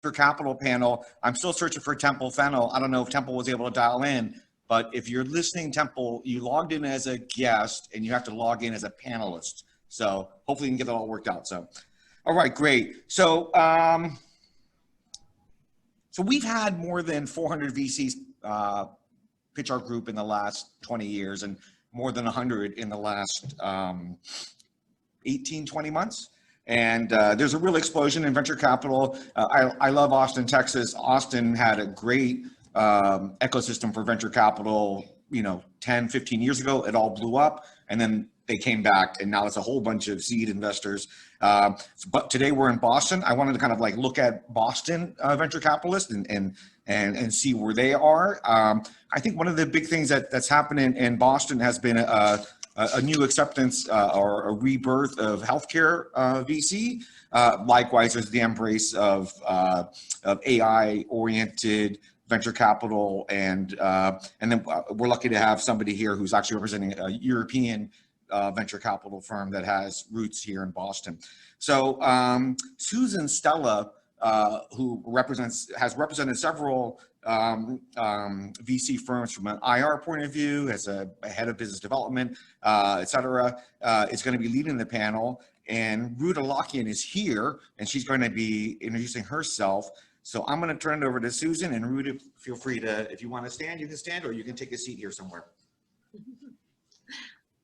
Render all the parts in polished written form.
capital panel. I'm still searching for Temple Fennell. I don't know if Temple was able to dial in, but if you're listening, Temple, you logged in as a guest and you have to log in as a panelist. So hopefully you can get that all worked out. So, all right, great. So, so we've had more than 400 VCs pitch our group in the last 20 years and more than 100 in the last 18, 20 months. And there's a real explosion in venture capital. I love Austin, Texas. Austin had a great ecosystem for venture capital, 10, 15 years ago. It all blew up, and then they came back, and now it's a whole bunch of seed investors. But today we're in Boston. I wanted to kind of like look at Boston venture capitalists and see where they are. I think one of the big things that's happening in Boston has been a new acceptance or a rebirth of healthcare VC. Likewise, there's the embrace of AI-oriented venture capital, and then we're lucky to have somebody here who's actually representing a European venture capital firm that has roots here in Boston. So Susan Stella, who has represented several VC firms from an IR point of view, as a head of business development, et cetera, is going to be leading the panel. And Ruta Lokian is here, and she's going to be introducing herself. So I'm going to turn it over to Susan, and Ruta, feel free to, if you want to stand, you can stand, or you can take a seat here somewhere.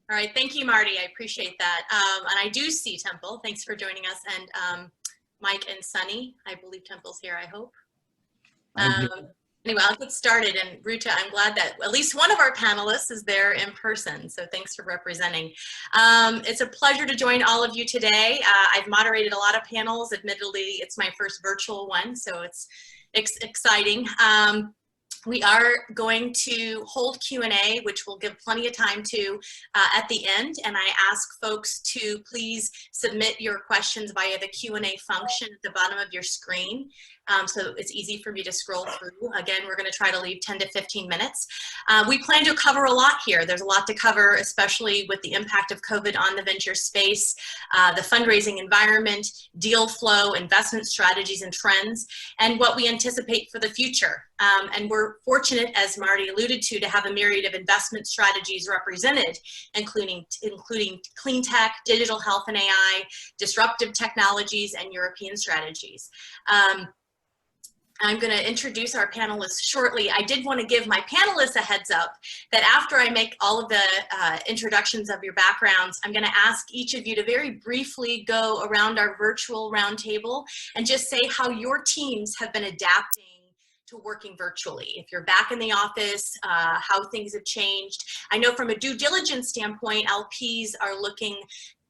All right, thank you, Marty. I appreciate that. And I do see Temple. Thanks for joining us. And Mike and Sunny, I believe Temple's here, I hope. Anyway, I'll get started. And Ruta, I'm glad that at least one of our panelists is there in person. So thanks for representing. It's a pleasure to join all of you today. I've moderated a lot of panels. Admittedly, it's my first virtual one, so it's exciting. We are going to hold Q&A, which we'll give plenty of time to at the end. And I ask folks to please submit your questions via the Q&A function at the bottom of your screen. So it's easy for me to scroll through. Again, we're going to try to leave 10 to 15 minutes. We plan to cover a lot here. There's a lot to cover, especially with the impact of COVID on the venture space, the fundraising environment, deal flow, investment strategies and trends, and what we anticipate for the future. And we're fortunate, as Marty alluded to have a myriad of investment strategies represented, including clean tech, digital health and AI, disruptive technologies, and European strategies. I'm going to introduce our panelists shortly. I did want to give my panelists a heads up that after I make all of the introductions of your backgrounds, I'm going to ask each of you to very briefly go around our virtual roundtable and just say how your teams have been adapting to working virtually. If you're back in the office, how things have changed. I know from a due diligence standpoint, LPs are looking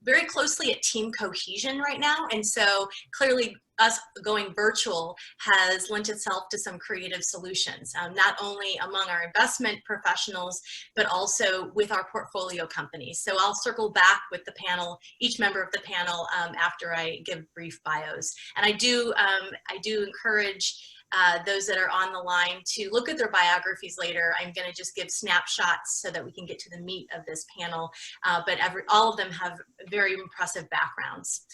very closely at team cohesion right now. And so clearly us going virtual has lent itself to some creative solutions, not only among our investment professionals, but also with our portfolio companies. So I'll circle back with the panel, each member of the panel, after I give brief bios. And I do encourage those that are on the line to look at their biographies later. I'm going to just give snapshots so that we can get to the meat of this panel, but all of them have very impressive backgrounds.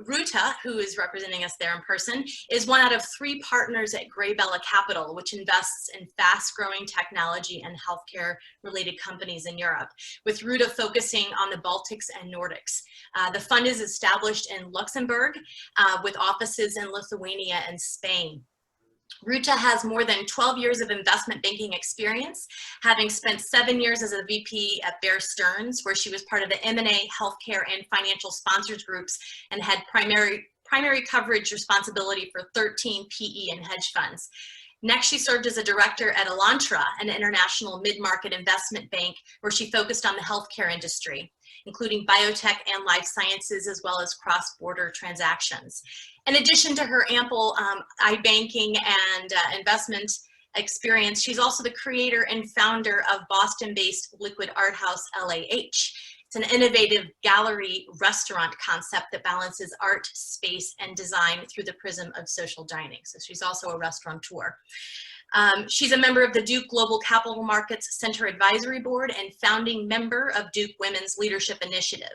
Ruta, who is representing us there in person, is one out of 3 partners at Graybella Capital, which invests in fast-growing technology and healthcare-related companies in Europe, with Ruta focusing on the Baltics and Nordics. The fund is established in Luxembourg, with offices in Lithuania and Spain. Ruta has more than 12 years of investment banking experience, having spent 7 years as a VP at Bear Stearns, where she was part of the M&A, healthcare, and financial sponsors groups and had primary coverage responsibility for 13 PE and hedge funds. Next, she served as a director at Elantra, an international mid-market investment bank, where she focused on the healthcare industry, including biotech and life sciences, as well as cross-border transactions. In addition to her ample iBanking and investment experience, she's also the creator and founder of Boston-based Liquid Art House LAH. It's an innovative gallery restaurant concept that balances art, space, and design through the prism of social dining. So she's also a restaurateur. She's a member of the Duke Global Capital Markets Center Advisory Board and founding member of Duke Women's Leadership Initiative.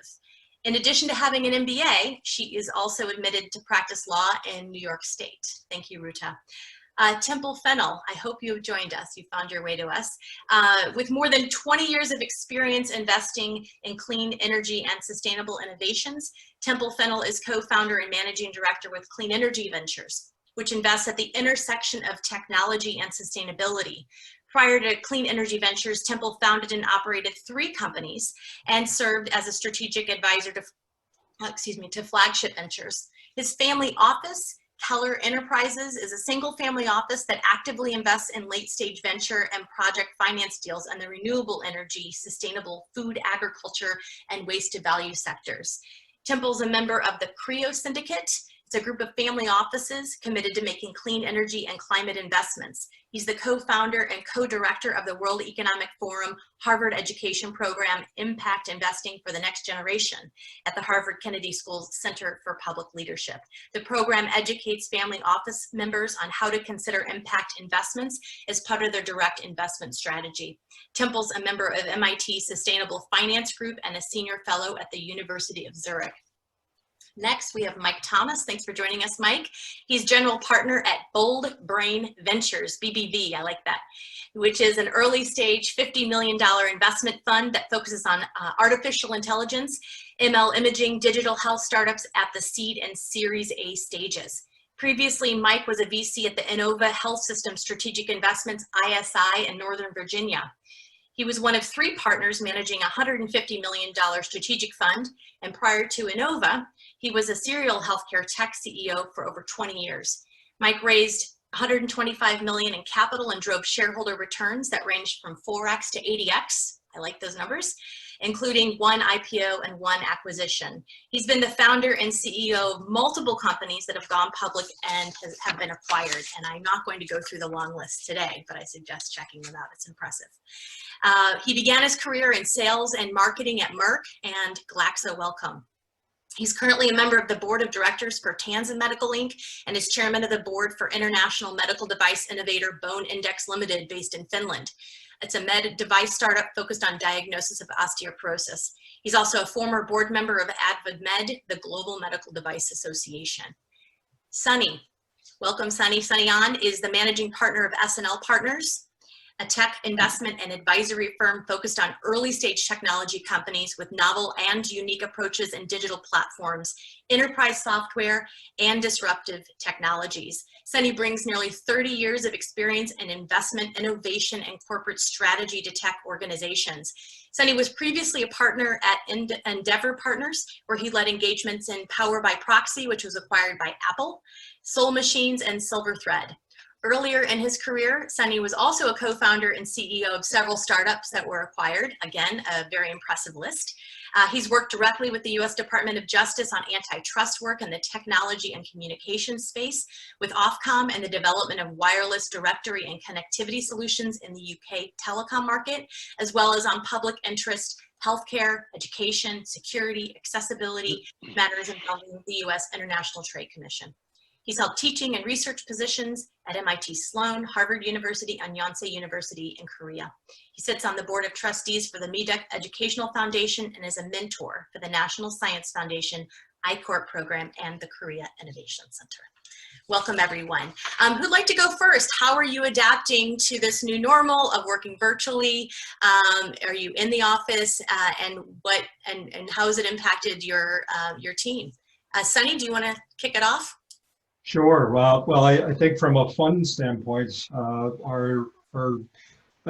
In addition to having an MBA, she is also admitted to practice law in New York State. Thank you, Ruta. Temple Fennell, I hope you have joined us. You found your way to us. With more than 20 years of experience investing in clean energy and sustainable innovations, Temple Fennell is co-founder and managing director with Clean Energy Ventures, which invests at the intersection of technology and sustainability. Prior to Clean Energy Ventures, Temple founded and operated 3 companies and served as a strategic advisor to flagship ventures. His family office, Keller Enterprises, is a single-family office that actively invests in late-stage venture and project finance deals in the renewable energy, sustainable food, agriculture, and waste-to-value sectors. Temple's a member of the CREO Syndicate. It's a group of family offices committed to making clean energy and climate investments. He's the co-founder and co-director of the World Economic Forum Harvard Education Program Impact Investing for the Next Generation at the Harvard Kennedy School's Center for Public Leadership. The program educates family office members on how to consider impact investments as part of their direct investment strategy. Temple's a member of MIT's Sustainable Finance Group and a senior fellow at the University of Zurich. Next, we have Mike Thomas. Thanks for joining us, Mike. He's general partner at Bold Brain Ventures, BBV, I like that, which is an early stage $50 million investment fund that focuses on artificial intelligence, ML imaging, digital health startups at the seed and Series A stages. Previously, Mike was a VC at the Innova Health System Strategic Investments, ISI, in Northern Virginia. He was one of 3 partners managing a $150 million strategic fund, and prior to Innova, he was a serial healthcare tech CEO for over 20 years. Mike raised $125 million in capital and drove shareholder returns that ranged from 4x to 80x. I like those numbers, including 1 IPO and 1 acquisition. He's been the founder and CEO of multiple companies that have gone public and have been acquired. And I'm not going to go through the long list today, but I suggest checking them out. It's impressive. He began his career in sales and marketing at Merck and Glaxo Wellcome. He's currently a member of the board of directors for Tansen Medical Inc. and is chairman of the board for international medical device innovator Bone Index Limited based in Finland. It's a med device startup focused on diagnosis of osteoporosis. He's also a former board member of AdvaMed, the Global Medical Device Association. Sunny, welcome Sunny. Sunny An is the managing partner of SNL Partners, a tech investment and advisory firm focused on early stage technology companies with novel and unique approaches in digital platforms, enterprise software, and disruptive technologies. Sunny brings nearly 30 years of experience in investment, innovation, and corporate strategy to tech organizations. Sunny was previously a partner at Endeavor Partners, where he led engagements in Power by Proxy, which was acquired by Apple, Soul Machines, and Silverthread. Earlier in his career, Sunny was also a co-founder and CEO of several startups that were acquired. Again, a very impressive list. He's worked directly with the U.S. Department of Justice on antitrust work in the technology and communications space, with Ofcom and the development of wireless directory and connectivity solutions in the UK telecom market, as well as on public interest, healthcare, education, security, accessibility matters involving the U.S. International Trade Commission. He's held teaching and research positions at MIT Sloan, Harvard University, and Yonsei University in Korea. He sits on the board of trustees for the MEDEC Educational Foundation and is a mentor for the National Science Foundation, I-Corp program, and the Korea Innovation Center. Welcome, everyone. Who'd like to go first? How are you adapting to this new normal of working virtually? Are you in the office, and how has it impacted your team? Sunny, do you want to kick it off? Sure. Well, I think from a fund standpoint, I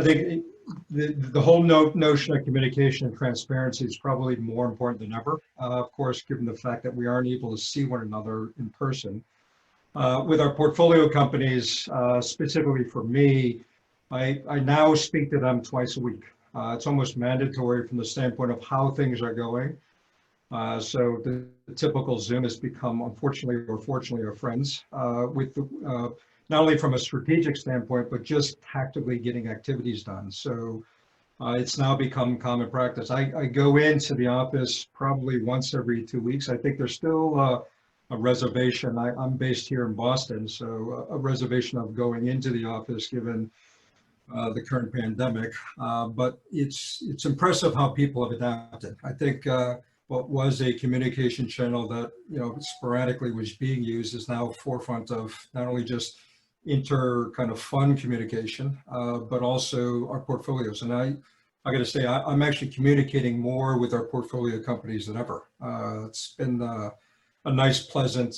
think the whole notion of communication and transparency is probably more important than ever. Of course, given the fact that we aren't able to see one another in person. With our portfolio companies, specifically for me, I now speak to them twice a week. It's almost mandatory from the standpoint of how things are going. So the typical Zoom has become, unfortunately or fortunately, our friends, with the, not only from a strategic standpoint, but just tactically getting activities done. So it's now become common practice. I go into the office probably once every 2 weeks. I think there's still a reservation. I'm based here in Boston, so a reservation of going into the office given the current pandemic. But it's impressive how people have adapted. I think what was a communication channel that, you know, sporadically was being used is now forefront of not only just kind of fund communication, but also our portfolios. And I got to say, I'm actually communicating more with our portfolio companies than ever. It's been a nice, pleasant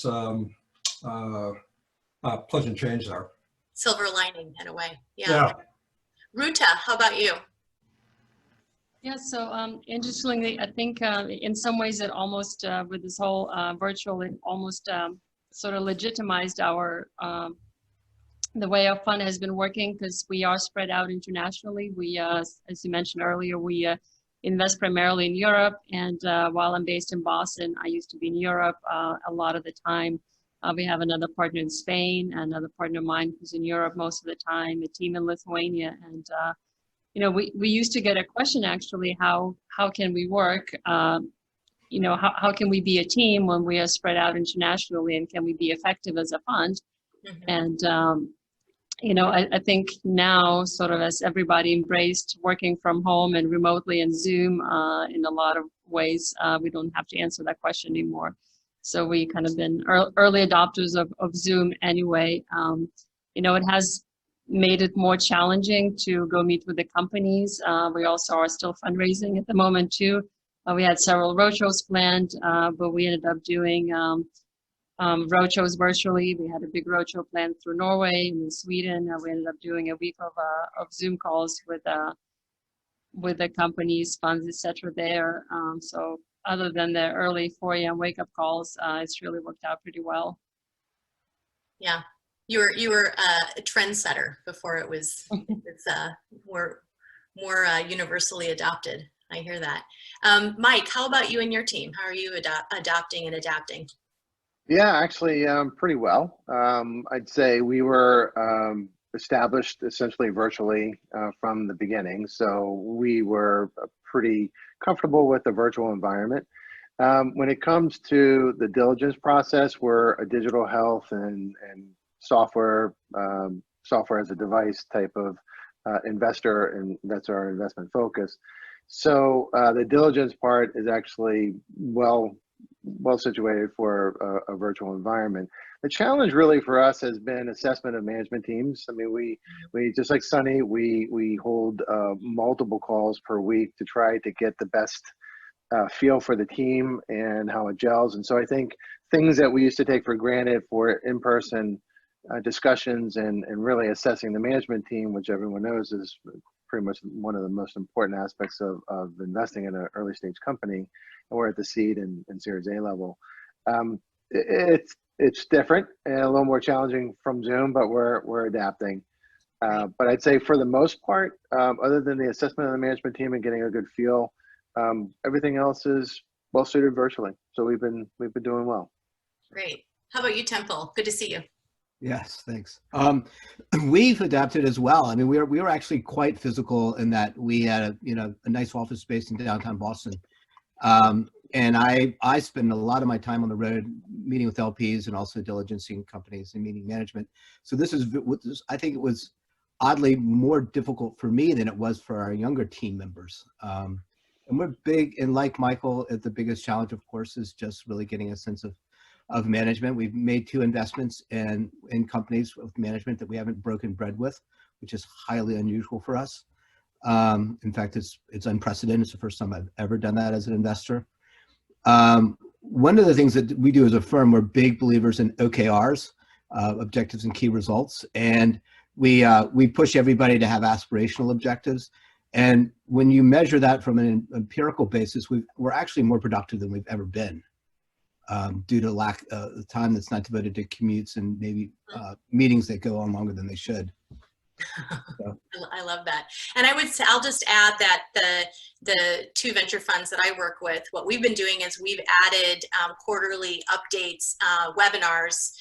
change there. Silver lining in a way. Yeah. Ruta, how about you? Yeah, so interestingly, I think in some ways it almost, with this whole virtual, it almost sort of legitimized our, the way our fund has been working, because we are spread out internationally. We, as you mentioned earlier, we invest primarily in Europe. And while I'm based in Boston, I used to be in Europe a lot of the time. We have another partner in Spain, another partner of mine who's in Europe most of the time, a team in Lithuania. And you know, we used to get a question actually, how can we work? You know, how can we be a team when we are spread out internationally, and can we be effective as a fund? And you know, I think now, sort of as everybody embraced working from home and remotely and Zoom in a lot of ways, we don't have to answer that question anymore. So we kind of been early adopters of Zoom anyway. You know, it has made it more challenging to go meet with the companies. We also are still fundraising at the moment too. We had several roadshows planned, but we ended up doing roadshows virtually. We had a big roadshow planned through Norway and in Sweden. We ended up doing a week of Zoom calls with the companies, funds, etc. there. So other than the early 4 a.m. wake up calls, it's really worked out pretty well. Yeah. You were a trendsetter before it was more universally adopted. I hear that. Mike, how about you and your team? How are you adopting and adapting? Yeah, actually, pretty well. I'd say we were established essentially virtually from the beginning, so we were pretty comfortable with the virtual environment. When it comes to the diligence process, we're a digital health and software as a device type of investor, and that's our investment focus. So the diligence part is actually well situated for a virtual environment. The challenge really for us has been assessment of management teams. I mean, we just like Sunny, we hold multiple calls per week to try to get the best feel for the team and how it gels. And so I think things that we used to take for granted for in-person discussions and really assessing the management team, which everyone knows is pretty much one of the most important aspects of investing in an early stage company, and we're at the seed and Series A level. It's different and a little more challenging from Zoom, but we're adapting. But I'd say for the most part, other than the assessment of the management team and getting a good feel, everything else is well suited virtually. So we've been doing well. Great. How about you, Temple? Good to see you. Yes, thanks. We've adapted as well. I mean, we were actually quite physical in that we had a nice office space in downtown Boston, and I spend a lot of my time on the road meeting with LPs and also diligencing companies and meeting management. So I think it was oddly more difficult for me than it was for our younger team members. And we're big, and like Michael, the biggest challenge, of course, is just really getting a sense of management. We've made 2 investments in companies with management that we haven't broken bread with, which is highly unusual for us. In fact, it's unprecedented. It's the first time I've ever done that as an investor. One of the things that we do as a firm, we're big believers in OKRs, objectives and key results, and we push everybody to have aspirational objectives. And when you measure that from an empirical basis, we're actually more productive than we've ever been. Due to lack of time that's not devoted to commutes and maybe meetings that go on longer than they should. So. I love that. And I'll just add that the 2 venture funds that I work with, what we've been doing is we've added quarterly updates, webinars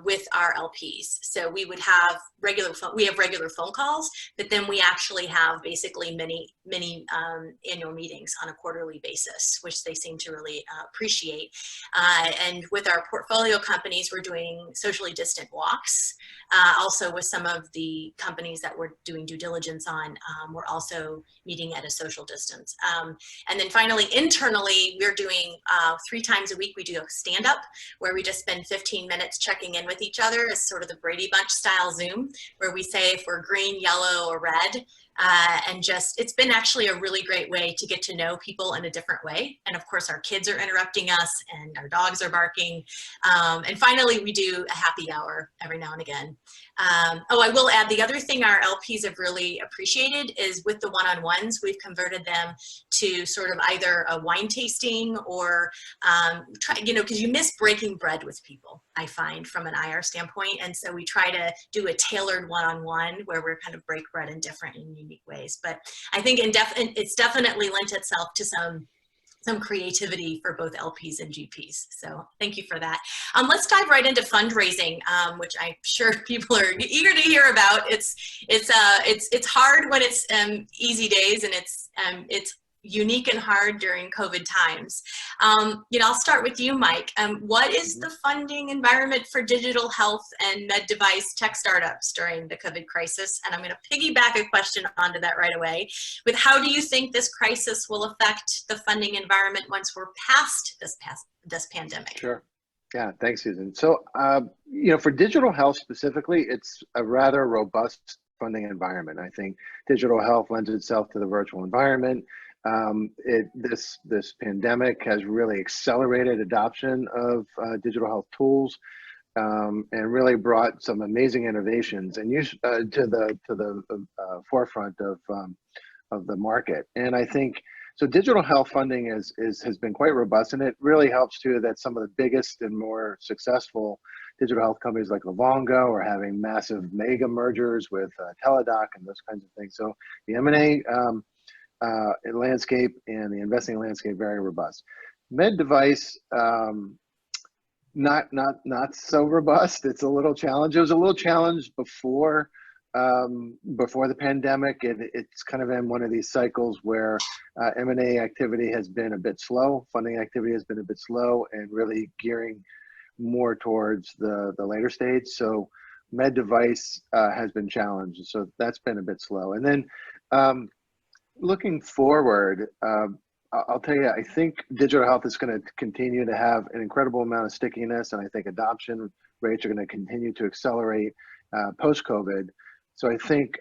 with our LPs. So we would have regular phone calls, but then we actually have basically mini mini annual meetings on a quarterly basis, which they seem to really appreciate. And with our portfolio companies, we're doing socially distant walks. Also with some of the companies that we're doing due diligence on, we're also meeting at a social distance. And then finally, internally, we're doing 3 times a week, we do a stand-up where we just spend 15 minutes checking in with each other as sort of the Brady Bunch style Zoom, where we say if we're green, yellow, or red. And just, it's been actually a really great way to get to know people in a different way. And of course, our kids are interrupting us and our dogs are barking. And finally, we do a happy hour every now and again. Oh, I will add, the other thing our LPs have really appreciated is with the one-on-ones, we've converted them to sort of either a wine tasting or, you know, because you miss breaking bread with people, I find, from an IR standpoint. And so we try to do a tailored one-on-one where we're kind of break bread in different and unique ways. But I think it's definitely lent itself to some creativity for both LPs and GPs. So thank you for that. Let's dive right into fundraising, which I'm sure people are eager to hear about. It's hard when it's easy days, and it's unique and hard during COVID times. You know, I'll start with you, Mike. What is the funding environment for digital health and med device tech startups during the COVID crisis? And I'm going to piggyback a question onto that right away with how do you think this crisis will affect the funding environment once we're past this pandemic? Sure. Yeah, thanks, Susan. So, you know, for digital health specifically, it's a rather robust funding environment. I think digital health lends itself to the virtual environment. This pandemic has really accelerated adoption of digital health tools and really brought some amazing innovations and use to the forefront of the market. And I think so. Digital health funding has been quite robust, and it really helps too that some of the biggest and more successful digital health companies like Livongo are having massive mega mergers with Teladoc and those kinds of things. So the M&A landscape and the investing landscape very robust. Med device not so robust. It's a little challenge. It was a little challenge before the pandemic. It's kind of in one of these cycles where M&A activity has been a bit slow, funding activity has been a bit slow, and really gearing more towards the later stage. So med device has been challenged. So that's been a bit slow. And then looking forward, I'll tell you, I think digital health is going to continue to have an incredible amount of stickiness, and I think adoption rates are going to continue to accelerate post-COVID. So I think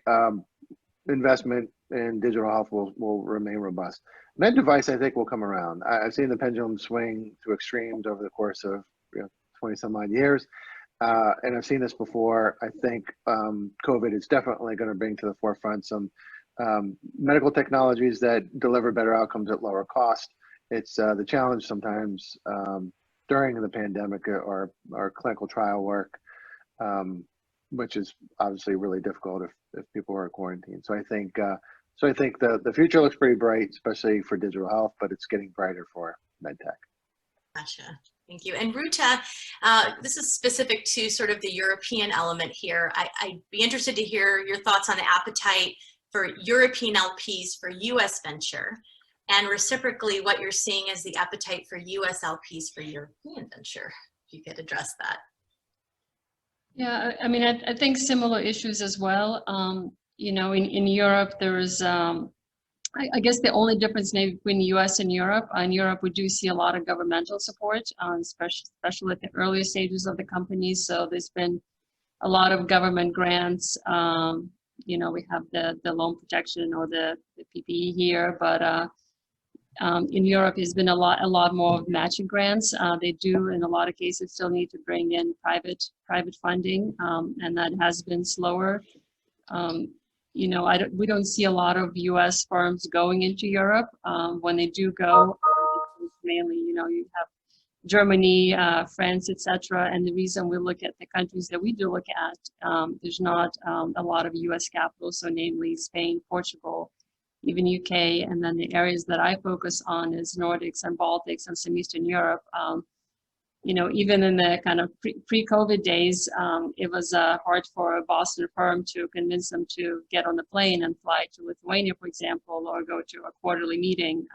investment in digital health will remain robust. Med device, I think, will come around. I've seen the pendulum swing to extremes over the course of 20 some odd years, and I've seen this before. I think COVID is definitely going to bring to the forefront some medical technologies that deliver better outcomes at lower cost. It's the challenge sometimes during the pandemic or clinical trial work, which is obviously really difficult if people are quarantined. So I think the future looks pretty bright, especially for digital health, but it's getting brighter for medtech. Gotcha. Thank you. And Ruta, this is specific to sort of the European element here. I'd be interested to hear your thoughts on the appetite for European LPs for US venture, and reciprocally what you're seeing as the appetite for US LPs for European venture, if you could address that. Yeah, I mean, I think similar issues as well. You know, in Europe, there is, I guess the only difference maybe between the US and Europe, in Europe, we do see a lot of governmental support, especially at the earlier stages of the companies. So there's been a lot of government grants. You know, we have the loan protection or the PPE here, but in Europe, there's been a lot more matching grants. They do, in a lot of cases, still need to bring in private funding, and that has been slower. You know, we don't see a lot of U.S. firms going into Europe. When they do go, it's mainly, you know, you have Germany, France, etc. And the reason we look at the countries that we do look at, there's not a lot of U.S. capital, so namely Spain, Portugal, even UK, and then the areas that I focus on is Nordics and Baltics and some Eastern Europe. even in the kind of pre-COVID days, it was hard for a Boston firm to convince them to get on the plane and fly to Lithuania, for example, or go to a quarterly meeting,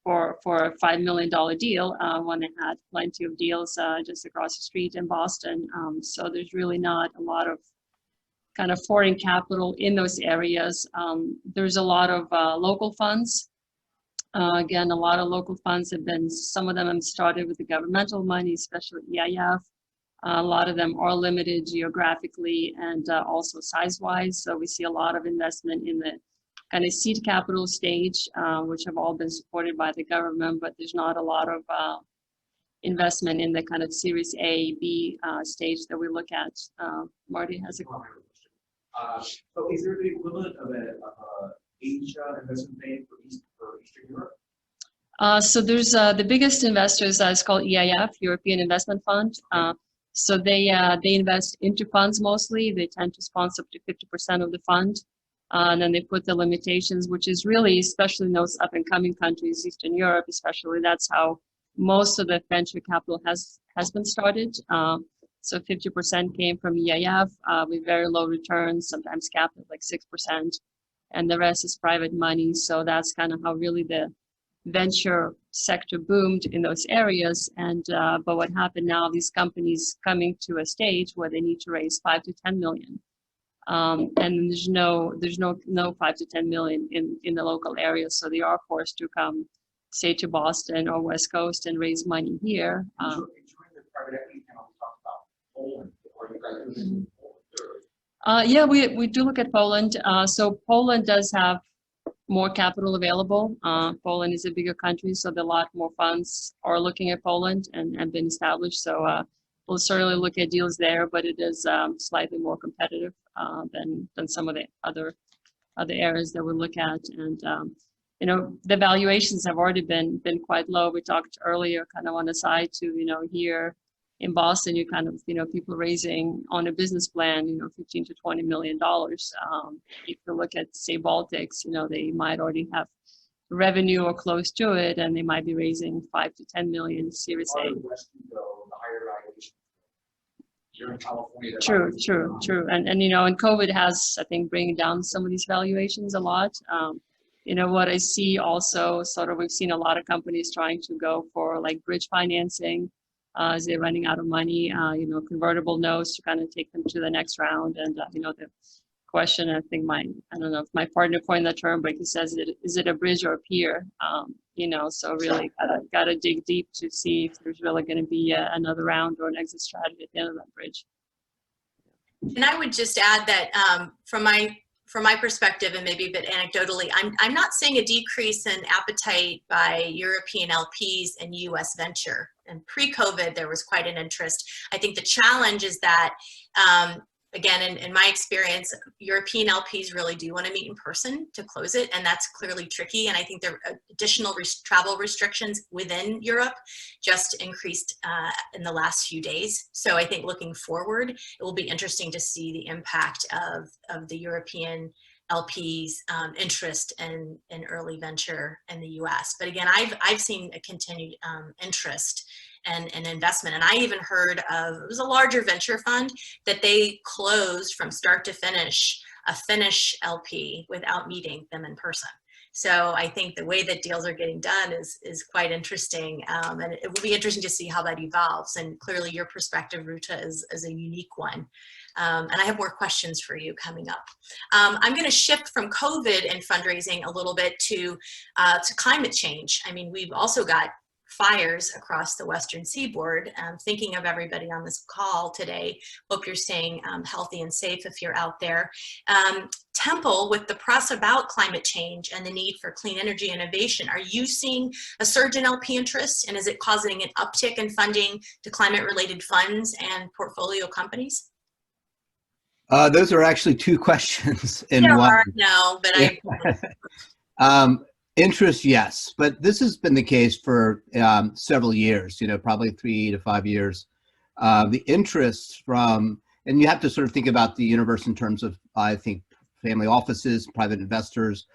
for a $5 million deal when they had plenty of deals just across the street in Boston. So there's really not a lot of kind of foreign capital in those areas. There's a lot of local funds. Again, a lot of local funds some of them have started with the governmental money, especially EIF. A lot of them are limited geographically and also size-wise. So we see a lot of investment in the kind of seed capital stage, which have all been supported by the government, but there's not a lot of investment in the kind of Series A, B stage that we look at. Marty has a comment. So is there the equivalent of a Asia investment bank for Eastern Europe? So there's the biggest investors is called EIF, European Investment Fund. So they invest into funds mostly. They tend to sponsor up to 50% of the fund. And then they put the limitations, which is really, especially in those up and coming countries, Eastern Europe especially, that's how most of the venture capital has been started. So 50% came from EIF with very low returns, sometimes capped at like 6%. And the rest is private money. So that's kind of how really the venture sector boomed in those areas. And but what happened now, these companies coming to a stage where they need to raise 5 to 10 million. And there's no 5 to 10 million in the local area. So they are forced to come, say, to Boston or West Coast and raise money here. During the private equity panel, we talked about Poland. Are you guys doing Poland? Yeah, we do look at Poland. So Poland does have more capital available. Poland is a bigger country, so a lot more funds are looking at Poland and been established. So we'll certainly look at deals there, but it is slightly more competitive than some of the other areas that we look at. And the valuations have already been quite low. We talked earlier, kind of on the side to here in Boston, you kind of people raising on a business plan, $15 to $20 million. If you look at, say, Baltics, they might already have revenue or close to it, and they might be raising 5 to 10 million Series A. The higher valuation. You're in California. True. And COVID has, I think, bringing down some of these valuations a lot. What I see also, sort of, we've seen a lot of companies trying to go for like bridge financing as they're running out of money, convertible notes to kind of take them to the next round. And, the question, I think I don't know if my partner coined the term, but he says, is it a bridge or a pier? So really gotta dig deep to see if there's really going to be another round or an exit strategy at the end of that bridge. And I would just add that from my perspective, and maybe a bit anecdotally, I'm not seeing a decrease in appetite by European LPs and US venture. And pre-COVID, there was quite an interest. I think the challenge is that, again, in my experience, European LPs really do want to meet in person to close it, and that's clearly tricky. And I think there are additional travel restrictions within Europe just increased in the last few days. So I think looking forward, it will be interesting to see the impact of the European LPs' interest in early venture in the US. But again, I've seen a continued interest and investment. And I even heard of, it was a larger venture fund, that they closed from start to finish a Finnish LP without meeting them in person. So I think the way that deals are getting done is quite interesting. And it will be interesting to see how that evolves. And clearly your perspective, Ruta, is a unique one. And I have more questions for you coming up. I'm going to shift from COVID and fundraising a little bit to climate change. I mean, we've also got fires across the Western Seaboard. Thinking of everybody on this call today, hope you're staying healthy and safe if you're out there. Temple, with the press about climate change and the need for clean energy innovation, are you seeing a surge in LP interest, and is it causing an uptick in funding to climate-related funds and portfolio companies? Those are actually two questions in one. No, but Interest, yes, but this has been the case for several years, probably 3 to 5 years. The interest from, and you have to sort of think about the universe in terms of, I think, family offices, private investors,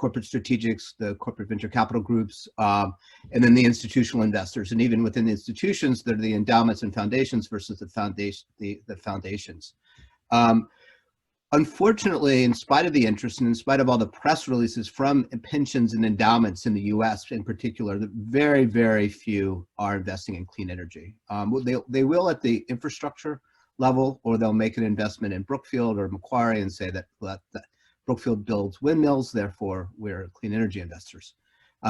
corporate strategics, the corporate venture capital groups, and then the institutional investors. And even within the institutions, they're the endowments and foundations versus the foundations. Unfortunately, in spite of the interest and in spite of all the press releases from pensions and endowments in the US in particular, very, very few are investing in clean energy. They will at the infrastructure level, or they'll make an investment in Brookfield or Macquarie and say that Brookfield builds windmills, therefore we're clean energy investors.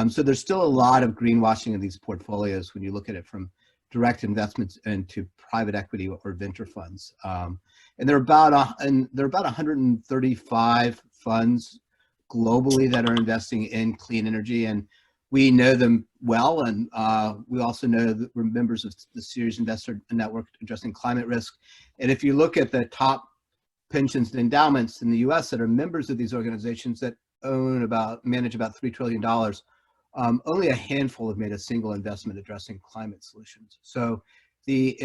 So there's still a lot of greenwashing in these portfolios when you look at it from direct investments into private equity or venture funds. And there are about 135 funds globally that are investing in clean energy, and we know them well. And we also know that we're members of the Serious Investor Network addressing climate risk. And if you look at the top pensions and endowments in the US that are members of these organizations that manage about $3 trillion, only a handful have made a single investment addressing climate solutions. So the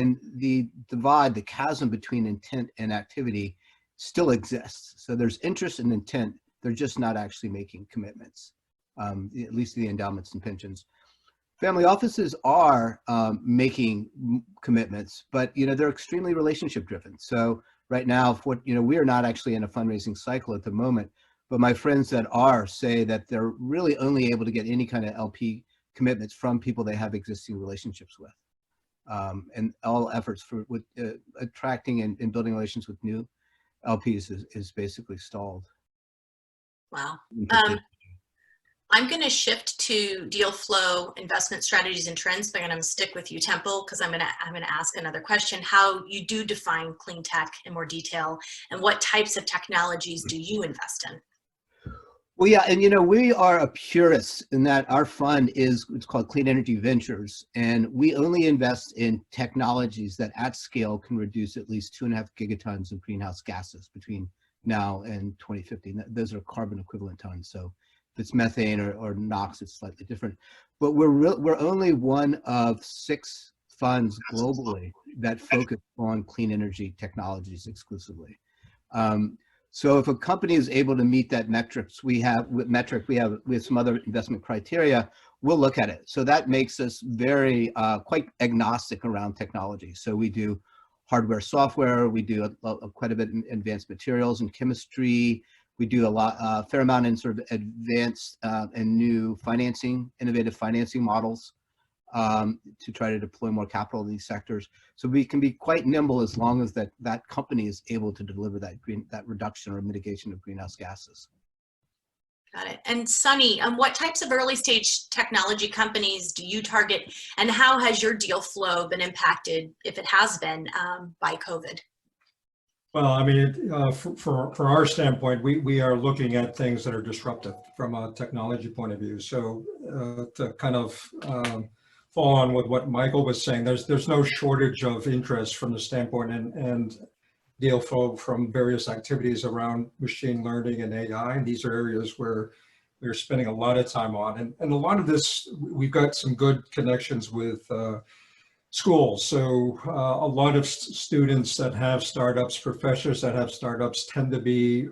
divide, the chasm between intent and activity still exists. So there's interest and intent, they're just not actually making commitments, at least the endowments and pensions. Family offices are making commitments, but they're extremely relationship driven. So right now, we are not actually in a fundraising cycle at the moment, but my friends that are say that they're really only able to get any kind of LP commitments from people they have existing relationships with. And all efforts with attracting and building relations with new LPs is basically stalled. Wow. I'm going to shift to deal flow, investment strategies and trends, but I'm going to stick with you, Temple, because I'm going to ask another question: how you do define clean tech in more detail, and what types of technologies do you invest in? Well, yeah, and we are a purist in that our fund it's called Clean Energy Ventures, and we only invest in technologies that at scale can reduce at least 2.5 gigatons of greenhouse gases between now and 2050. Those are carbon equivalent tons. So if it's methane or NOx, it's slightly different. But we're only one of 6 funds globally that focus on clean energy technologies exclusively. So if a company is able to meet that metric, we have some other investment criteria, we'll look at it. So that makes us very quite agnostic around technology. So we do hardware, software, we do quite a bit in advanced materials and chemistry. We do a fair amount in sort of advanced and new innovative financing models to try to deploy more capital in these sectors. So we can be quite nimble as long as that company is able to deliver that reduction or mitigation of greenhouse gases. Got it. And Sunny, what types of early stage technology companies do you target, and how has your deal flow been impacted, if it has been, by COVID? Well, I mean, for our standpoint, we are looking at things that are disruptive from a technology point of view. So to kind of follow on with what Michael was saying, there's no shortage of interest from the standpoint and deal flow from various activities around machine learning and AI. And these are areas where we're spending a lot of time on. And a lot of this, we've got some good connections with schools. So a lot of students that have startups, professors that have startups tend to be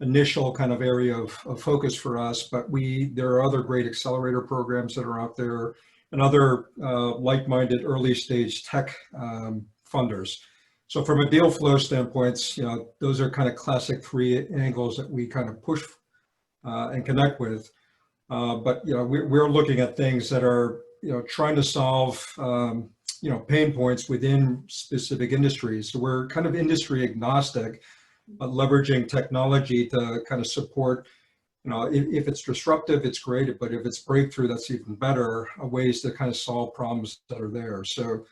initial kind of area of focus for us, but there are other great accelerator programs that are out there and other like-minded early stage tech funders. So from a deal flow standpoint, those are kind of classic 3 angles that we kind of push and connect with. But we're looking at things that are trying to solve pain points within specific industries. So we're kind of industry agnostic, but leveraging technology to kind of support. If it's disruptive, it's great, but if it's breakthrough, that's even better, ways to kind of solve problems that are there. So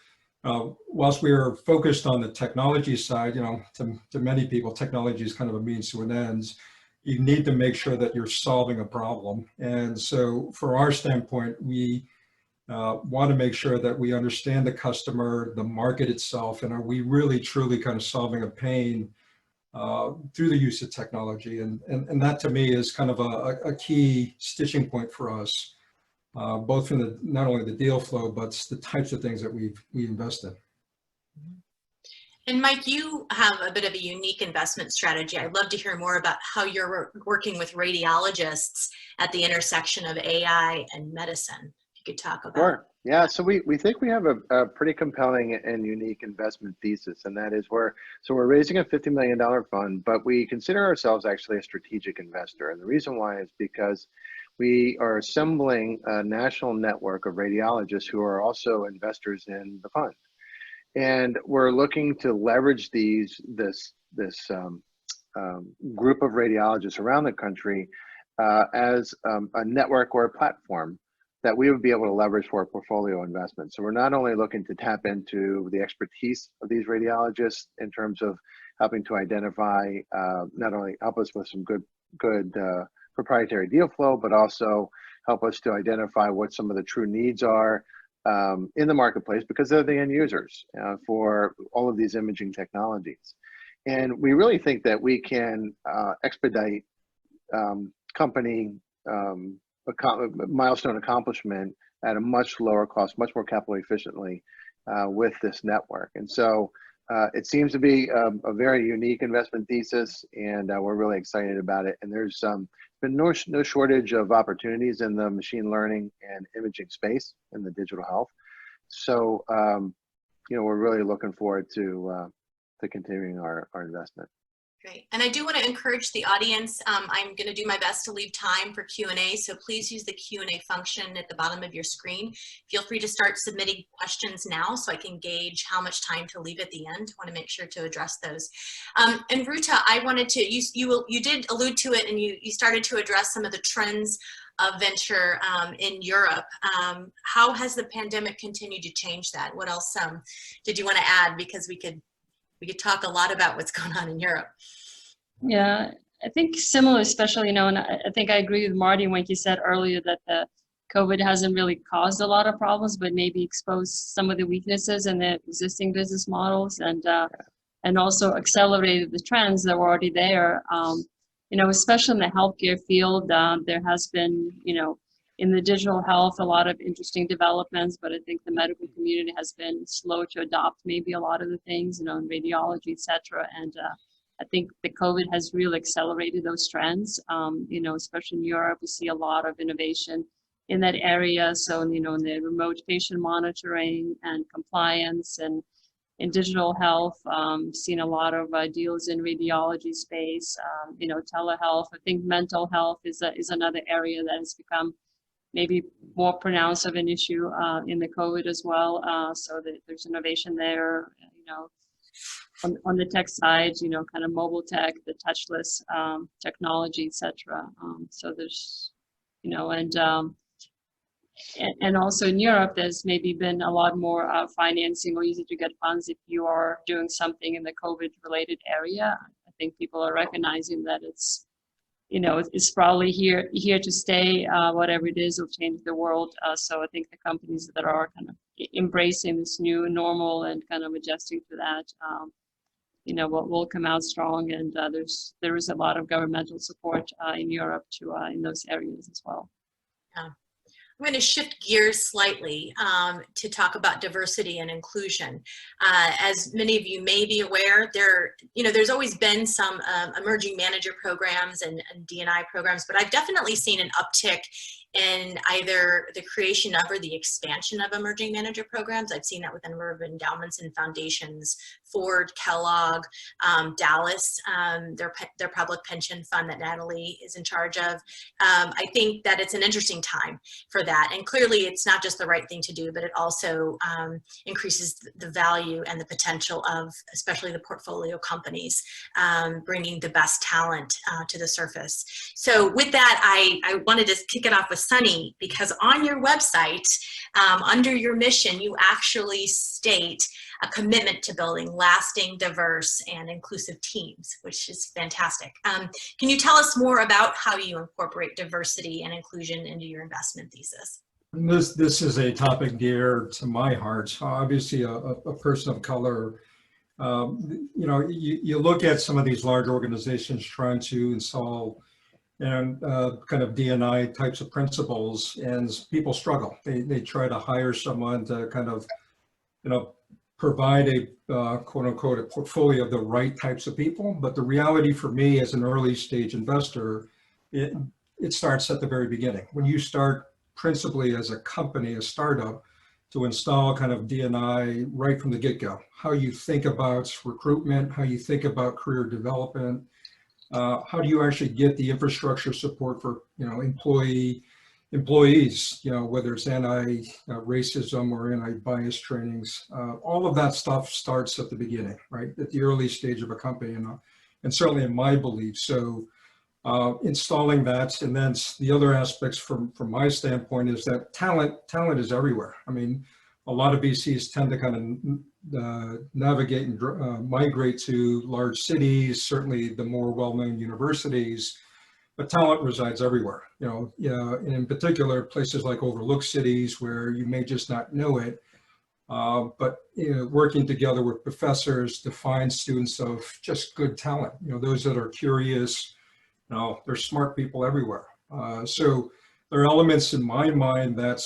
whilst we are focused on the technology side, to many people, technology is kind of a means to an end. You need to make sure that you're solving a problem. And so for our standpoint, we want to make sure that we understand the customer, the market itself, and are we really truly kind of solving a pain through the use of technology. And that to me is kind of a key stitching point for us, both from not only the deal flow, but the types of things that we invest in. And Mike, you have a bit of a unique investment strategy. I'd love to hear more about how you're working with radiologists at the intersection of AI and medicine. If you could talk about. Sure. Yeah. So we think we have a pretty compelling and unique investment thesis, and that is we're raising a $50 million fund, but we consider ourselves actually a strategic investor. And the reason why is because we are assembling a national network of radiologists who are also investors in the fund. And we're looking to leverage this group of radiologists around the country as a network or a platform that we would be able to leverage for a portfolio investment. So we're not only looking to tap into the expertise of these radiologists in terms of helping to identify, not only help us with some good proprietary deal flow, but also help us to identify what some of the true needs are in the marketplace, because they're the end users for all of these imaging technologies. And we really think that we can expedite company milestone accomplishment at a much lower cost, much more capital efficiently with this network. And so it seems to be a very unique investment thesis, and we're really excited about it. And there's been no shortage of opportunities in the machine learning and imaging space in the digital health. So, we're really looking forward to continuing our investment. Great. And I do want to encourage the audience. I'm going to do my best to leave time for Q&A. So please use the Q&A function at the bottom of your screen. Feel free to start submitting questions now so I can gauge how much time to leave at the end. I want to make sure to address those. And Ruta, I wanted to, you did allude to it, and you started to address some of the trends of venture in Europe. How has the pandemic continued to change that? What else did you want to add? Because we could talk a lot about what's going on in Europe. Yeah, I think similar, especially, and I think I agree with Marty when he said earlier that the COVID hasn't really caused a lot of problems, but maybe exposed some of the weaknesses in the existing business models, and also accelerated the trends that were already there. Especially in the healthcare field, there has been, in the digital health, a lot of interesting developments, but I think the medical community has been slow to adopt maybe a lot of the things, in radiology, et cetera. And I think the COVID has really accelerated those trends, especially in Europe. We see a lot of innovation in that area. So, in the remote patient monitoring and compliance and in digital health, seen a lot of deals in radiology space, telehealth. I think mental health is another area that has become maybe more pronounced of an issue in the COVID as well. So there's innovation there, on the tech side, kind of mobile tech, the touchless technology, et cetera. So there's, and also in Europe, there's maybe been a lot more financing or easy to get funds if you are doing something in the COVID related area. I think people are recognizing that it's probably here to stay. Whatever it is will change the world. So I think the companies that are kind of embracing this new normal and kind of adjusting to that, will come out strong. And there is a lot of governmental support in Europe in those areas as well. Yeah. I'm going to shift gears slightly to talk about diversity and inclusion. As many of you may be aware, there's always been some emerging manager programs and D&I programs, but I've definitely seen an uptick in either the creation of or the expansion of emerging manager programs. I've seen that with a number of endowments and foundations, Ford, Kellogg, Dallas, their public pension fund that Natalie is in charge of. I think that it's an interesting time for that. And clearly it's not just the right thing to do, but it also increases the value and the potential of especially the portfolio companies bringing the best talent to the surface. So with that, I wanted to kick it off with Sunny, because on your website, under your mission, you actually state a commitment to building lasting, diverse, and inclusive teams, which is fantastic. Can you tell us more about how you incorporate diversity and inclusion into your investment thesis? This is a topic dear to my heart. Obviously, a person of color. You look at some of these large organizations trying to install and kind of D&I types of principles, and people struggle. They try to hire someone to kind of, provide a quote unquote, a portfolio of the right types of people. But the reality for me as an early stage investor, it starts at the very beginning. When you start principally as a company, a startup, to install kind of D&I right from the get-go, how you think about recruitment, how you think about career development, how do you actually get the infrastructure support for, employees, whether it's anti-racism or anti-bias trainings. All of that stuff starts at the beginning, right? At the early stage of a company, and certainly in my belief. So installing that, and then the other aspects from my standpoint is that talent is everywhere. I mean, a lot of VCs tend to kind of navigate and migrate to large cities, certainly the more well-known universities, but talent resides everywhere. And in particular, places like overlooked cities where you may just not know it, but working together with professors to find students of just good talent, those that are curious. There's smart people everywhere. So there are elements in my mind that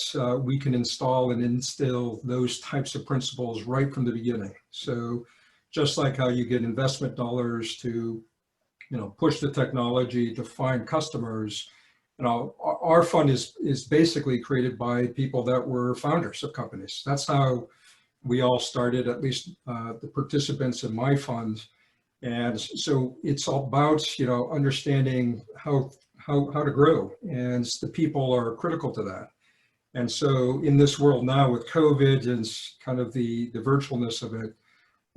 we can install and instill those types of principles right from the beginning. So just like how you get investment dollars to, push the technology to find customers, our fund is basically created by people that were founders of companies. That's how we all started, at least the participants in my fund. And so it's all about, understanding how to grow, and the people are critical to that. And so in this world now with COVID and kind of the virtualness of it,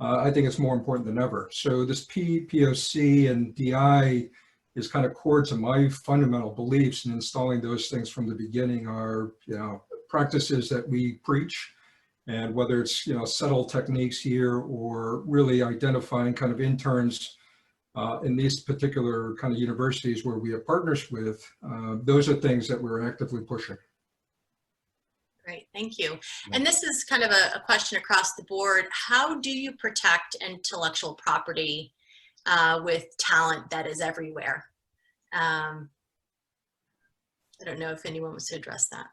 I think it's more important than ever. So this POC and DI is kind of core to my fundamental beliefs, and installing those things from the beginning are, practices that we preach. And whether it's, subtle techniques here or really identifying kind of interns in these particular kind of universities where we have partners with, those are things that we're actively pushing. Great, thank you. And this is kind of a question across the board. How do you protect intellectual property with talent that is everywhere? I don't know if anyone wants to address that.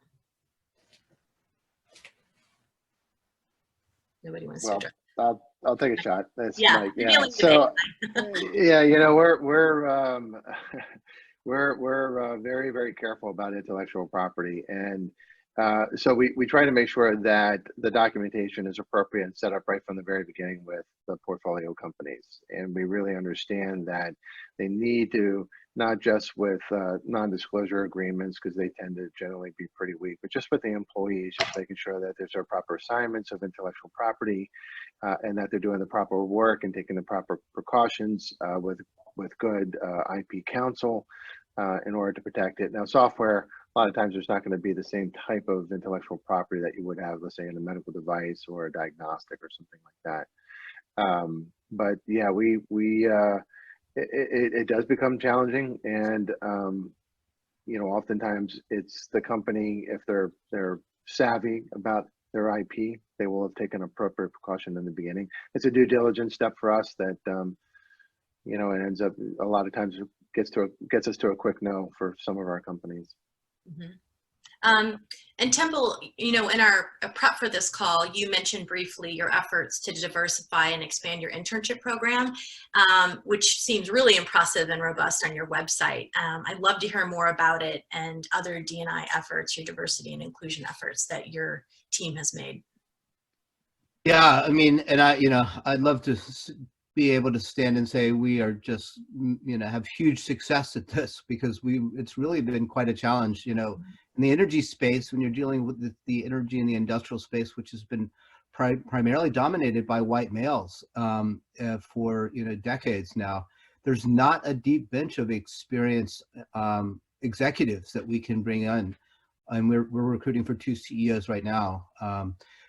Nobody wants to address. I'll take a shot. Yeah. Mike. Yeah. So yeah, we're very, very careful about intellectual property, and so we try to make sure that the documentation is appropriate and set up right from the very beginning with the portfolio companies. And we really understand that they need to, not just with non-disclosure agreements, because they tend to generally be pretty weak, but just with the employees, just making sure that there's our proper assignments of intellectual property, and that they're doing the proper work and taking the proper precautions with good IP counsel in order to protect it. Now, software, a lot of times there's not going to be the same type of intellectual property that you would have, let's say, in a medical device or a diagnostic or something like that. But yeah, it does become challenging, and oftentimes it's the company, if they're savvy about their IP, they will have taken appropriate precaution in the beginning. It's a due diligence step for us that it ends up a lot of times gets us to a quick no for some of our companies. Mm-hmm. And Temple, in our prep for this call, you mentioned briefly your efforts to diversify and expand your internship program, which seems really impressive and robust on your website. I'd love to hear more about it and other D&I efforts, your diversity and inclusion efforts that your team has made. Yeah, I mean, and I'd love to be able to stand and say we are just, have huge success at this, because it's really been quite a challenge, in the energy space, when you're dealing with the energy and the industrial space, which has been primarily dominated by white males for, decades now. There's not a deep bench of experienced executives that we can bring in. And we're recruiting for 2 CEOs right now.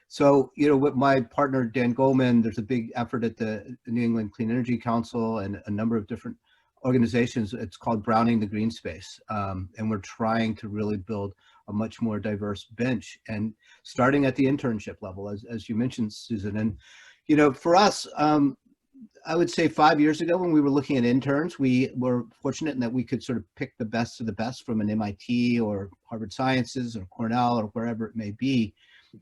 So, with my partner, Dan Goldman, there's a big effort at the New England Clean Energy Council and a number of different organizations. It's called Browning the Green Space. And we're trying to really build a much more diverse bench, and starting at the internship level, as you mentioned, Susan. And, for us, I would say 5 years ago when we were looking at interns, we were fortunate in that we could sort of pick the best of the best from an MIT or Harvard Sciences or Cornell or wherever it may be.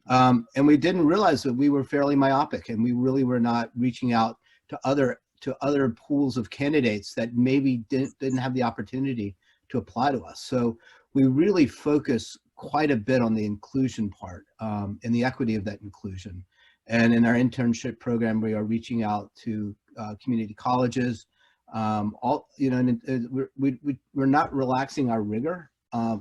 And we didn't realize that we were fairly myopic, and we really were not reaching out to other pools of candidates that maybe didn't have the opportunity to apply to us. So we really focus quite a bit on the inclusion part, and the equity of that inclusion. And in our internship program, we are reaching out to community colleges. We're not relaxing our rigor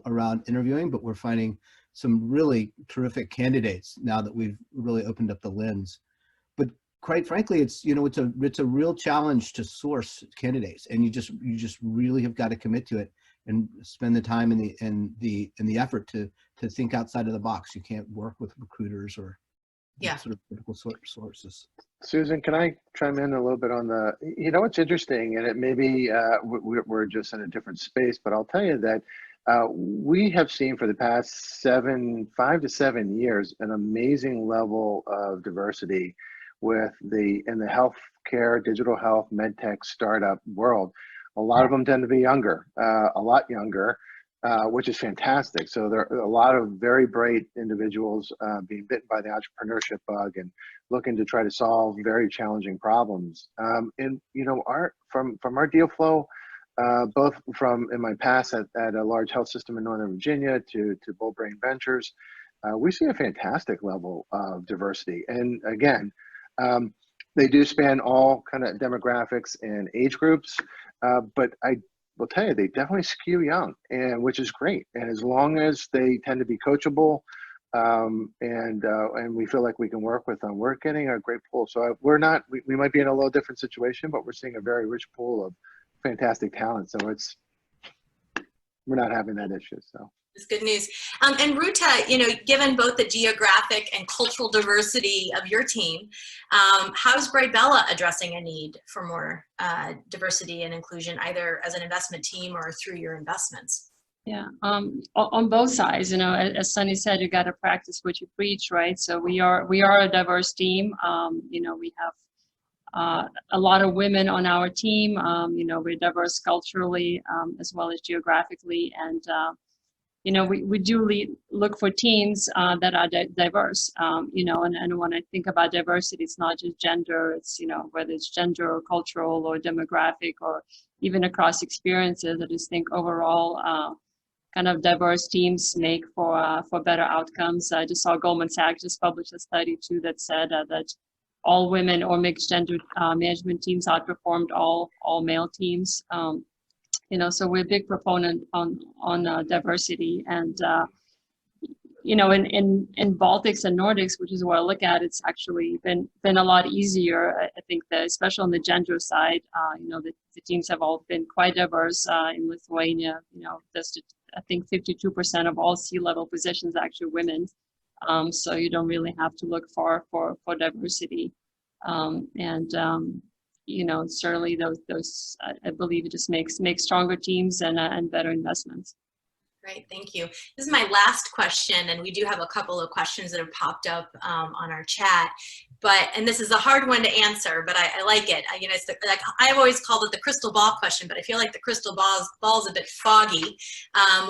around interviewing, but we're finding some really terrific candidates now that we've really opened up the lens. But quite frankly, it's a real challenge to source candidates, and you just really have got to commit to it and spend the time and the effort to think outside of the box. You can't work with recruiters or sort of typical sources. Susan, can I chime in a little bit on the, what's interesting, and it may be we're just in a different space, but I'll tell you that we have seen for the past 5 to 7 years an amazing level of diversity in the healthcare, digital health, medtech startup world. A lot of them tend to be younger, a lot younger, which is fantastic. So there are a lot of very bright individuals being bitten by the entrepreneurship bug and looking to try to solve very challenging problems. And from our deal flow, both from in my past at a large health system in Northern Virginia to Bold Brain Ventures, we see a fantastic level of diversity. And again, they do span all kind of demographics and age groups, but I will tell you, they definitely skew young, and which is great. And as long as they tend to be coachable, and we feel like we can work with them, we're getting a great pool. So we might be in a little different situation, but we're seeing a very rich pool of fantastic talent. So we're not having that issue. So it's good news. And Ruta, given both the geographic and cultural diversity of your team, how's Brightbella addressing a need for more diversity and inclusion, either as an investment team or through your investments? Yeah, on both sides, as Sunny said, you got to practice what you preach, right? So we are a diverse team. We have a lot of women on our team. We're diverse culturally as well as geographically, and we do look for teams that are diverse, and when I think about diversity, it's not just gender, it's, whether it's gender or cultural or demographic or even across experiences. I just think overall, kind of diverse teams make for better outcomes. I just saw Goldman Sachs just published a study too that said that all women or mixed gender management teams outperformed all male teams. So we're a big proponent on diversity, and in Baltics and Nordics, which is where I look at, it's actually been a lot easier. I think that especially on the gender side, the teams have all been quite diverse. In Lithuania, I think 52% of all C-level positions are actually women. So you don't really have to look far for diversity, certainly those I believe it just makes stronger teams and better investments. Great, thank you. This is my last question, and we do have a couple of questions that have popped up on our chat. And this is a hard one to answer, but I like it. I've always called it the crystal ball question, but I feel like the crystal ball's a bit foggy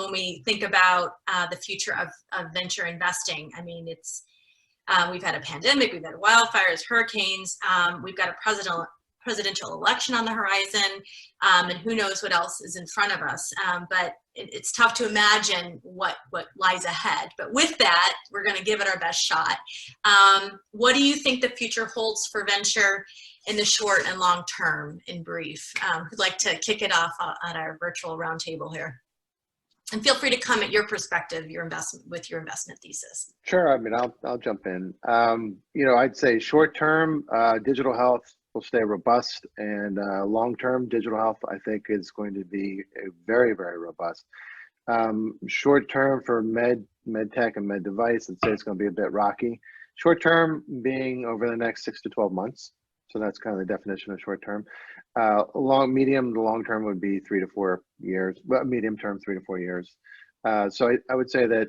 when we think about the future of venture investing. I mean, we've had a pandemic, we've had wildfires, hurricanes, we've got a presidential election on the horizon, and who knows what else is in front of us. But it's tough to imagine what lies ahead. But with that, we're going to give it our best shot. What do you think the future holds for venture in the short and long term, in brief? Who'd like to kick it off on our virtual roundtable here? And feel free to come at your perspective, your investment thesis. sure. I mean, I'll jump in. I'd say short term, digital health will stay robust, and long-term digital health, I think, is going to be very, very robust. Short-term for med tech and med device, I'd say it's going to be a bit rocky. Short-term being over the next 6 to 12 months. So that's kind of the definition of short-term. Medium to long-term would be 3 to 4 years, but medium-term 3 to 4 years. So I would say that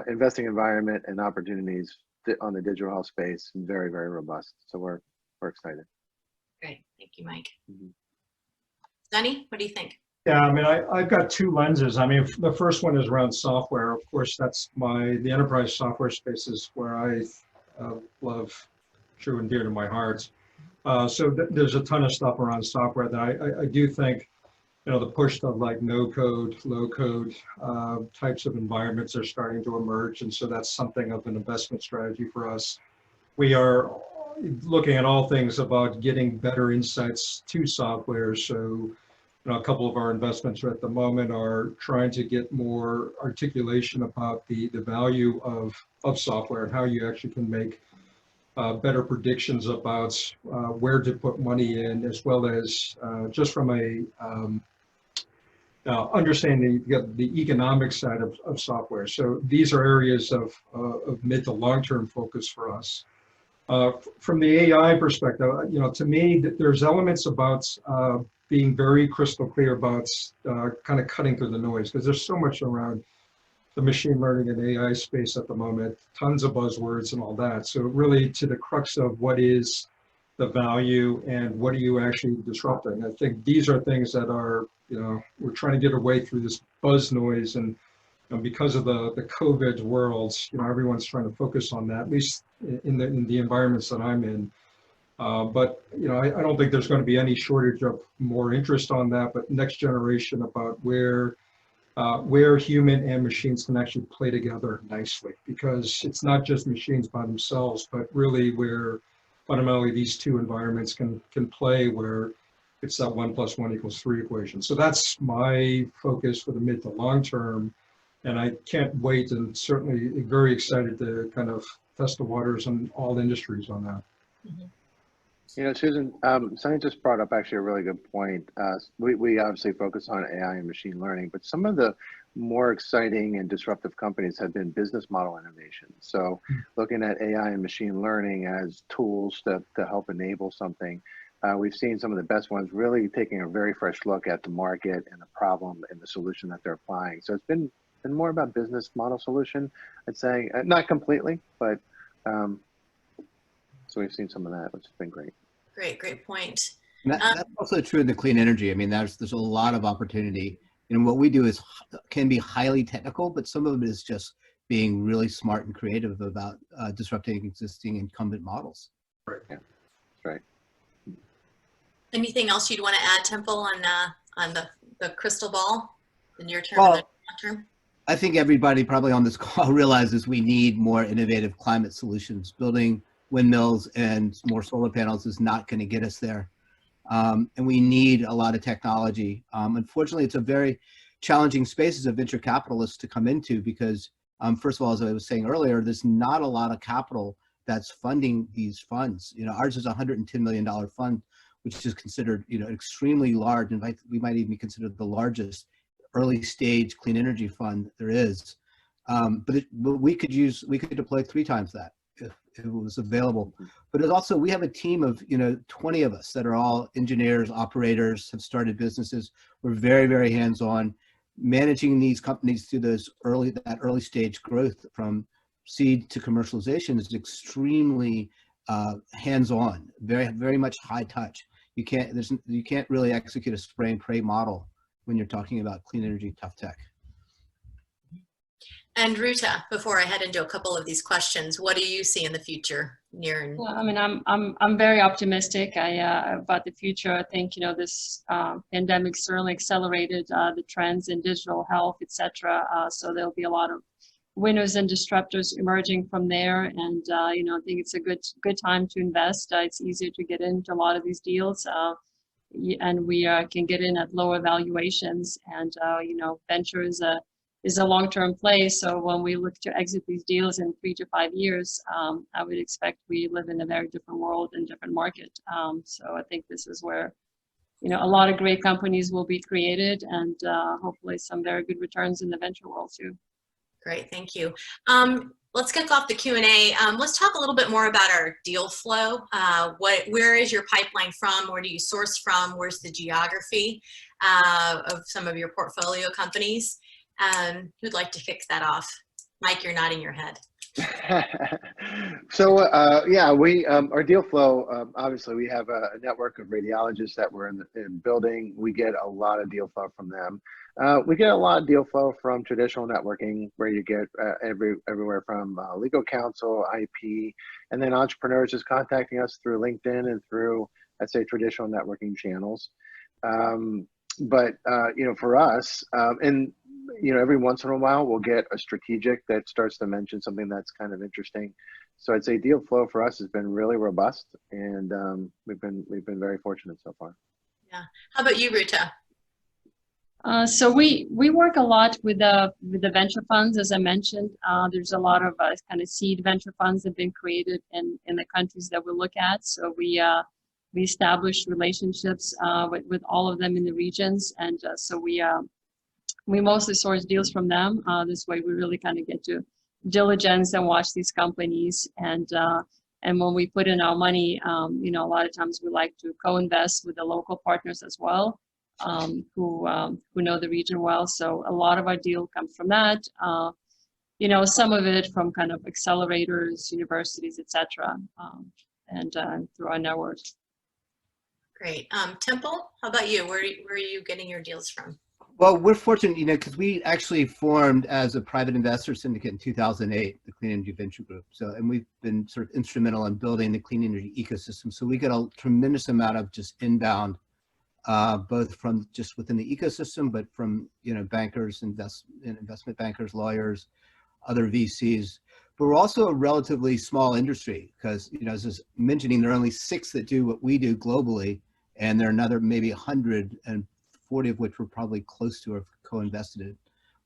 investing environment and opportunities on the digital health space, very, very robust. So we're excited. Great, thank you, Mike. Mm-hmm. Sunny, what do you think? Yeah, I mean, I've got two lenses. I mean, the first one is around software. Of course, that's the enterprise software space is where I love, true and dear to my heart. So there's a ton of stuff around software that I do think, the push to like no code, low code types of environments are starting to emerge. And so that's something of an investment strategy for us. We are looking at all things about getting better insights to software. So, a couple of our investments at the moment are trying to get more articulation about the value of software and how you actually can make better predictions about where to put money in, as well as just from a understanding the economic side of software. So these are areas of mid to long-term focus for us. From the AI perspective, to me, there's elements about being very crystal clear about kind of cutting through the noise, because there's so much around the machine learning and AI space at the moment, tons of buzzwords and all that. So really to the crux of what is the value and what are you actually disrupting? I think these are things that are, we're trying to get away through this buzz noise, and because of the COVID worlds, everyone's trying to focus on that, at least in the environments that I'm in. But I don't think there's going to be any shortage of more interest on that, but next generation about where human and machines can actually play together nicely, because it's not just machines by themselves, but really where fundamentally these two environments can play, where it's that 1 + 1 = 3 equation. So that's my focus for the mid to long term. And I can't wait, and certainly very excited to kind of test the waters on all industries on that. Susan, Sonny just brought up actually a really good point. We obviously focus on AI and machine learning, but some of the more exciting and disruptive companies have been business model innovation. So looking at AI and machine learning as tools to help enable something, we've seen some of the best ones really taking a very fresh look at the market and the problem and the solution that they're applying. So it's been more about business model solution, I'd say, not completely, but so we've seen some of that, which has been great. Great point. And that's also true in the clean energy. I mean, there's a lot of opportunity. And what we do can be highly technical, but some of it is just being really smart and creative about disrupting existing incumbent models. Right. Yeah, that's right. Anything else you'd want to add, Temple, on the crystal ball, the near term Well, and the long term? I think everybody probably on this call realizes we need more innovative climate solutions. Building windmills and more solar panels is not going to get us there. And we need a lot of technology. Unfortunately, it's a very challenging space as a venture capitalist to come into, because first of all, as I was saying earlier, there's not a lot of capital that's funding these funds. Ours is a $110 million fund, which is considered, extremely large. In fact, we might even consider the largest early stage clean energy fund there is. But we could deploy 3 times that if it was available. But it also, we have a team of 20 of us that are all engineers, operators, have started businesses. We're very, very hands-on. Managing these companies through that early stage growth from seed to commercialization is extremely hands-on, very, very much high touch. You can't really execute a spray and pray model when you're talking about clean energy, tough tech. And Ruta, before I head into a couple of these questions, what do you see in the future, near and? Well, I mean, I'm very optimistic about the future. I think this pandemic certainly accelerated the trends in digital health, etc. So there'll be a lot of winners and disruptors emerging from there, and I think it's a good time to invest. It's easier to get into a lot of these deals, and we can get in at lower valuations. And venture is a long-term play. So when we look to exit these deals in 3 to 5 years, I would expect we live in a very different world and different market. So I think this is where, a lot of great companies will be created, and hopefully some very good returns in the venture world too. Great, thank you. Let's kick off the Q&A. Let's talk a little bit more about our deal flow. Where is your pipeline from? Where do you source from? Where's the geography of some of your portfolio companies? Who'd like to kick that off? Mike, you're nodding your head. So yeah, we our deal flow. Obviously, we have a network of radiologists that we're in building. We get a lot of deal flow from them. We get a lot of deal flow from traditional networking, where you get everywhere from legal counsel, IP, and then entrepreneurs just contacting us through LinkedIn and through, I'd say, traditional networking channels. But you know, for us, and you know, every once in a while we'll get a strategic that starts to mention something that's kind of interesting. So I'd say deal flow for us has been really robust, and we've been very fortunate so far. Yeah. How about you, Ruta? So we work a lot with the venture funds, as I mentioned. There's a lot of kind of seed venture funds that have been created in the countries that we look at. So we establish relationships with all of them in the regions, and so we mostly source deals from them. This way, we really kind of get to diligence and watch these companies. And when we put in our money, you know, a lot of times we like to co-invest with the local partners as well, who know the region well. So a lot of our deal comes from that. You know, some of it from kind of accelerators, universities, etc., and through our network. Great. Temple, how about you? Where are you getting your deals from? Well, we're fortunate, you know, because we actually formed as a private investor syndicate in 2008, the Clean Energy Venture Group. So, and we've been sort of instrumental in building the clean energy ecosystem. So we get a tremendous amount of just inbound, both from just within the ecosystem, but from, you know, bankers, investment bankers, lawyers, other VCs. But we're also a relatively small industry because, you know, as I was mentioning, there are only 6 that do what we do globally, and there are another maybe 140 of which we're probably close to or co-invested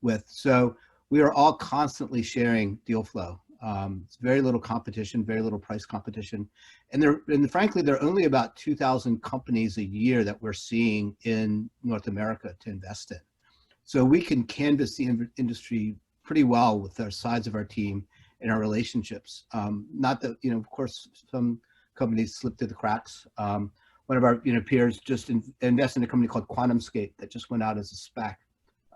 with. So we are all constantly sharing deal flow. It's very little competition, very little price competition. And frankly, there are only about 2,000 companies a year that we're seeing in North America to invest in. So we can canvas the industry pretty well with our size of our team and our relationships. Not that, you know, of course, some companies slip through the cracks. One of our, you know, peers just invested in a company called QuantumScape that just went out as a SPAC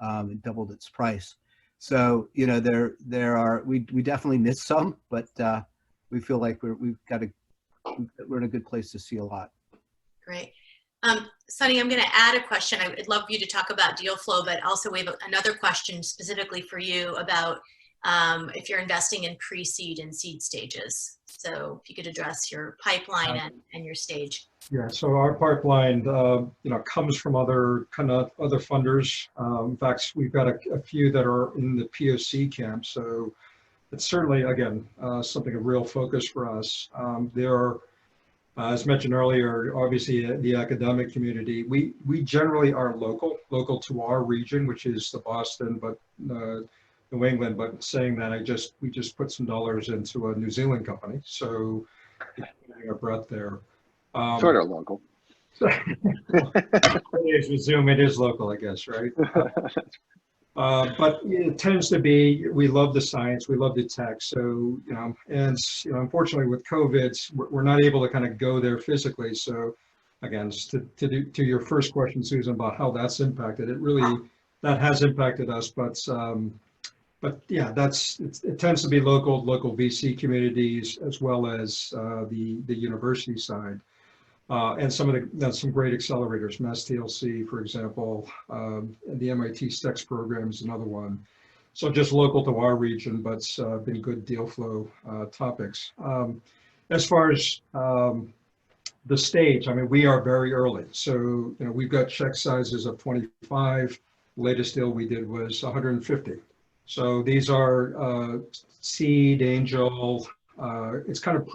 and doubled its price. So, you know, we definitely missed some, but we feel like we're in a good place to see a lot. Great. Sunny, I'm going to add a question. I would love you to talk about deal flow, but also we have another question specifically for you about if you're investing in pre-seed and seed stages. So if you could address your pipeline and your stage. Yeah, so our pipeline, you know, comes from other funders. In fact, we've got a few that are in the POC camp. So it's certainly, again, something of real focus for us. There are, as mentioned earlier, obviously the academic community. We generally are local to our region, which is the Boston, but New England. But saying that, we just put some dollars into a New Zealand company, so getting our breath there. Sort of local. With Zoom, it is local, I guess, right? But it tends to be, we love the science, we love the tech. So, you know, and, you know, unfortunately with COVID, we're not able to kind of go there physically. So again, to your first question, Susan, about how that's impacted, that has impacted us, but yeah, it tends to be local VC communities as well as the university side. And some great accelerators, Mass TLC, for example, and the MIT STEX program is another one. So just local to our region, but been good deal flow topics. As far as the stage, I mean, we are very early. So, you know, we've got check sizes of 25. Latest deal we did was 150. So these are seed, angel. It's kind of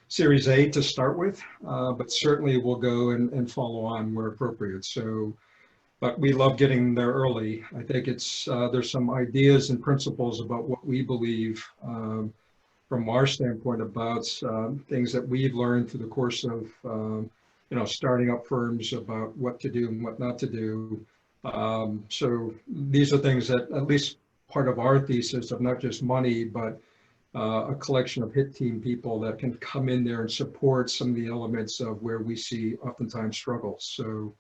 Series A to start with, but certainly we'll go and follow on where appropriate. So, but we love getting there early. I think there's some ideas and principles about what we believe from our standpoint about things that we've learned through the course of you know, starting up firms, about what to do and what not to do. So these are things that at least part of our thesis of not just money, but a collection of hit team people that can come in there and support some of the elements of where we see oftentimes struggles. So,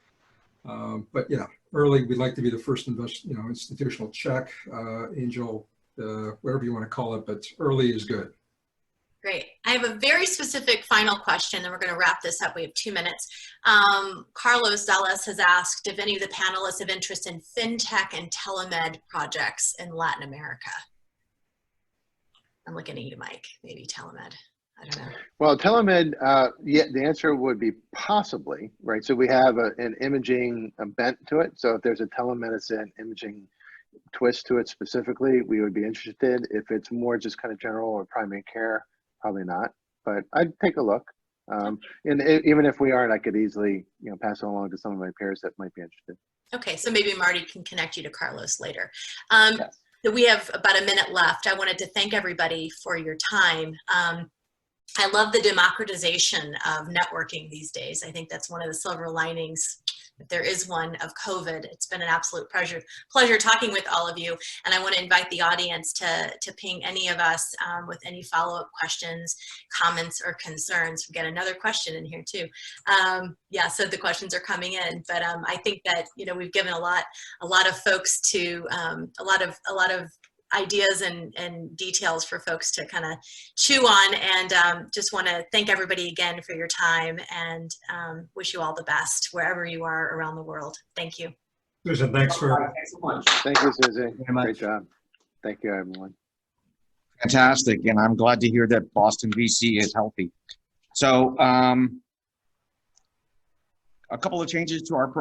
but yeah, early, we'd like to be the first institutional check, angel whatever you want to call it, but early is good. Great. I have a very specific final question, and we're going to wrap this up. We have 2 minutes. Carlos Dallas has asked if any of the panelists have interest in fintech and telemed projects in Latin America. I'm looking at you, Mike. Maybe telemed. I don't know. Well, telemed, yeah, the answer would be possibly, right? So we have an imaging bent to it. So if there's a telemedicine imaging twist to it specifically, we would be interested. If it's more just kind of general or primary care, probably not. But I'd take a look. And even if we aren't, I could easily, pass it along to some of my peers that might be interested. Okay, so maybe Marty can connect you to Carlos later. Yes. We have about a minute left. I wanted to thank everybody for your time. I love the democratization of networking these days. I think that's one of the silver linings, if there is one, of COVID. It's been an absolute pleasure talking with all of you. And I want to invite the audience to ping any of us with any follow-up questions, comments, or concerns. We got another question in here too. Yeah, so the questions are coming in, but I think that we've given a lot of folks to a lot of ideas and details for folks to kind of chew on, and just want to thank everybody again for your time, and wish you all the best wherever you are around the world. Thank you. Susan, thanks for. Thanks so much. Thank you, Susie. Very much. Great job. Thank you, everyone. Fantastic. And I'm glad to hear that Boston VC is healthy. So a couple of changes to our program.